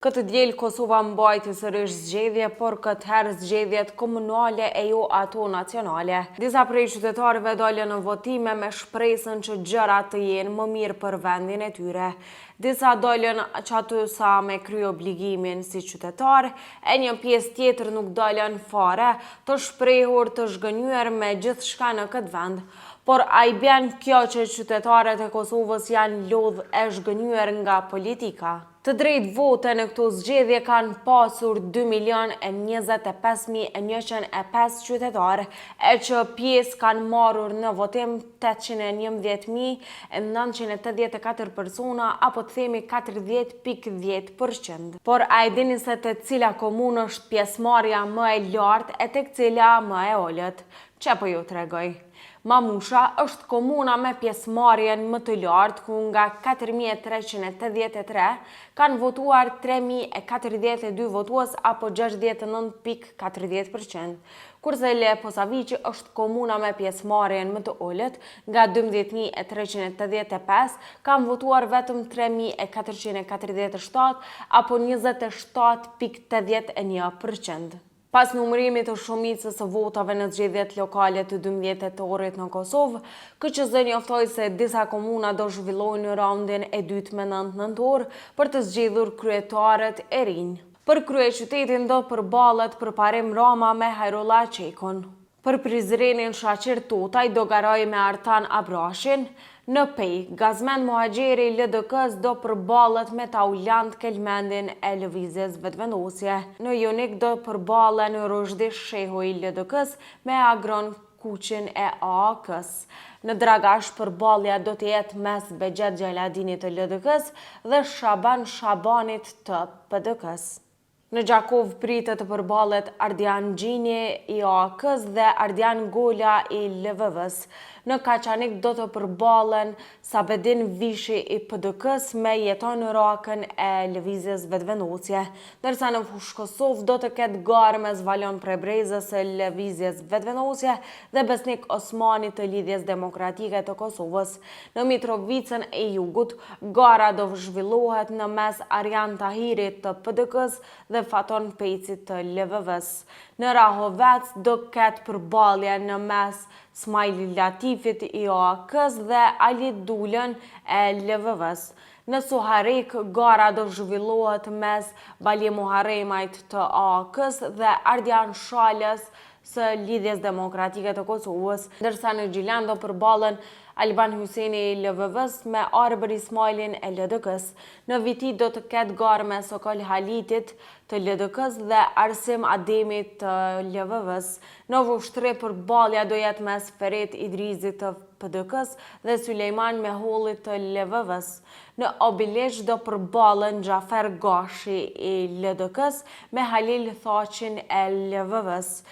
Këtë diel Kosova mbajti sërish zgjedhje, por këtë herë zgjedhjet komunale e jo ato nacionale. Disa prej qytetarëve dalën në votime me shpresën që gjërat të jenë më mirë për vendin e tyre. Disa dalën që aty sa me kry obligimin si qytetar, e një pjesë tjetër nuk dalën fare, të shprehur të zhgënjur me gjithçka në këtë vend. Por a i bjen kjo që qytetarët e Kosovës janë lodh e zhgënjur nga politika? Të drejtë vote në këto zgjedhje kanë pasur 2.025.105 qytetarë, e që pjesë kanë marrur në votim 811.984 persona, apo të themi 40.10%. Por a e dini se të cila komunë është pjesëmarrja më e lartë e tek cila më e ulët? Që po ju tregoj? Mamusha është komuna me pjesëmarrjen më të lartë, ku nga 4.383 kanë votuar 3.042 votues, apo 69.40%. Kurse Leposaviqi është komuna me pjesëmarrjen më të ulët, nga 12.385 kanë votuar vetëm 3.447, apo 27.81%. Pas numërimit të shumicës së votave në zgjedhjet lokale të 12 tetorit në Kosovë, KQZ njoftoi se disa komuna do zhvillojnë raundin e dytë me 9 nëntor për të zgjedhur kryetarët e rinj. Për kryeqytetin do përballet përparim Rama me Hajrullah Qekun. Për Prizrenin Shaqir Totaj do garoj me Artan Abrashin. Në Pej, Gazmend Muhaxheri i LDK-s do përballet me Taulant Kelmendin e Lëvizjes Vetëvendosje. Në Jonik do përballen Rozhdi Shehu i LDK-s me Agron Kuqin e AAK-s. Në Dragash përballja do të jetë mes Bexhet Xhaladinit të LDK-s dhe Shaban Shabanit të PDK-s. Në Gjakov pritet të përballet Ardian Gjini i AAK-s dhe Ardian Gola i LVV-s. Në Kaçanik do të përballen Sabedin Vishi i PDK-s me Jeton Rakën e Lëvizjes Vetëvendosje, ndërsa në Fushë Kosovë do të ketë garë mes Valon Prebrezës së Lëvizjes Vetëvendosje dhe Besnik Osmani të Lidhjes Demokratike të Kosovës. Në Mitrovicën e Jugut, gara do zhvillohet në mes Arjan Tahirit të PDK-s dhe Faton Pejcit të LVV-s. Në Rahovec do ketë përballje në mes Smajli Latifit i AAK-s dhe Ali Dulën e LVV-s. Në Suharik, gara do zhvillohet mes Bali Muharremajt të AAK-s dhe Ardian Shalës së Lidhjes Demokratike të Kosovës, ndërsa në Gjilan do përballen Alban Hyseni i LVV-s me Arber Ismailin e LDK-s. Në Viti do të ketë garë me Sokol Halitit të LDK-s dhe Arsim Ademit të LVV-s. Në Vushtri përballja do jetë mes Ferit Idrizit të PDK-s dhe Sulejman Mehollit të LVV-s. Në Obilish do përballen Xhafer Gashi i LDK-s me Halil Thaqin e LVV-s.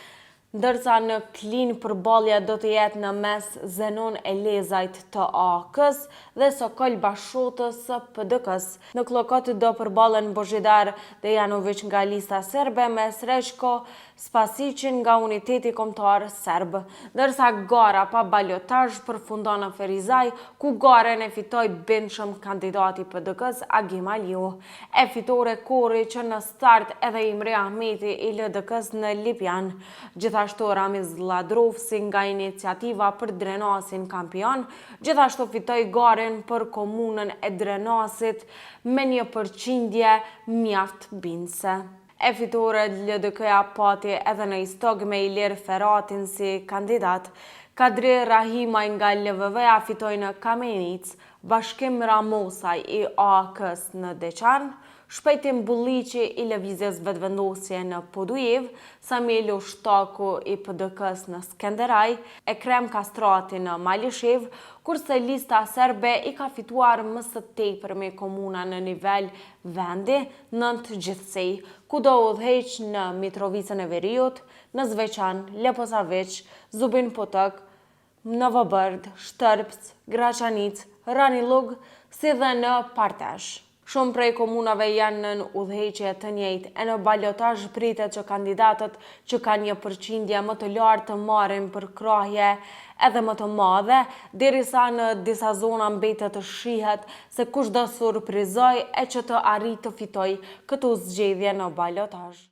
Ndërsa në Klin përballja do të jetë në mes Zenon Elezajt të AAK-s dhe Sokol Bashotës së PDK-s. Në Klokot do përballen Božidar Dejanović nga lista serbe me Srećko Spasićin nga Uniteti Kombëtar Serb. Ndërsa gara pa balotazh përfundon në Ferizaj, ku garen e fitoi bindshëm kandidati PDK-s Agim Aliu. E fitore Kori që në start edhe Imre Ahmeti i LDK-s në Lipjan. Gjithashtu Ramiz Ladrovsi nga Iniciativa për Drenasin kampion, gjithashtu fitoi garen për komunën e Drenasit me një përqindje mjaft bindëse. E fitore LDK-ja pati edhe në Istog me Ilir Feratin si kandidat. Kadri Rahimaj nga LVV-ja fitoi në Kamenic, Bashkim Ramosaj i AAK-s në Deçan, Shpejtim Bulliqi i Lëvizjes Vetëvendosje në Podujev, Samilo Shtaku i PDK-s në Skenderaj, Ekrem Kastrati në Malishev, kurse lista serbe i ka fituar më së tepërmi komuna në nivel vendi, 9 gjithsej, ku do udhëheq në Mitrovicën e Veriut, në Zveçan, Leposaviq, Zubin Potok, Novobërd, Shtërps, Graçanic, Ranilug, si dhe në Partesh. Shumë prej komunave janë në udhëheqje të njëjtë e në balotazh pritet që kandidatët që kanë një përqindje më të lartë të marrin përkrahje edhe më të madhe, derisa në disa zona mbetet të shihet se kush do surprizoj e që të arrijë të fitojë këtu zgjedhje në balotazh.